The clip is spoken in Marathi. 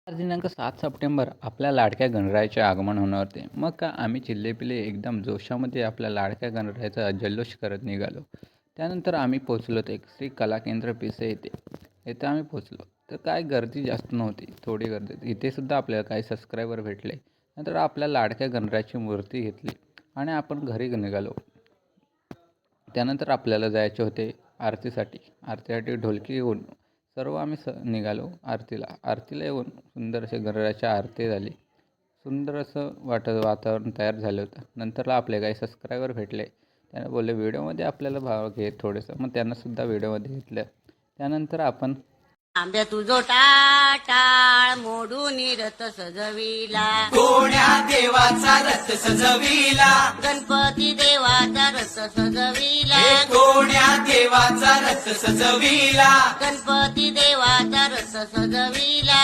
आज दिनांक 7 सप्टेंबर आपल्या लाडक्या गणरायाचे आगमन होणार होते. मग का आम्ही चिल्लेपिल्ले एकदम जोशामध्ये आपल्या लाडक्या गणरायाचा जल्लोष करत निघालो. त्यानंतर आम्ही पोचलो ते श्री कला केंद्र पिसे येथे आम्ही पोचलो. तर काय गर्दी जास्त नव्हती, थोडी गर्दी. इथेसुद्धा आपल्याला काही सबस्क्रायबर भेटले. नंतर आपल्या लाडक्या गणरायाची मूर्ती घेतली आणि आपण घरी निघालो. त्यानंतर आपल्याला जायचे होते आरतीसाठी ढोलकी घेऊन सर्व आम्ही निघालो आरतीला येऊन सुंदर असे गणरायाची आरती झाली. सुंदर असं वातावरण तयार झालं होतं. नंतरला आपले काही सबस्क्रायबर भेटले. त्याने बोलले व्हिडिओमध्ये आपल्याला भाग घे थोडंसं. मग त्यांनासुद्धा व्हिडिओमध्ये घेतलं. त्यानंतर आपण आंब्या तुझो टाळ मोडून रथ सजविला, कोण्या देवाचा रथ सजविला, गणपती देवाचा रथ सजविला, कोण्या देवाचा रथ सजविला, गणपती देवाचा रथ सजविला.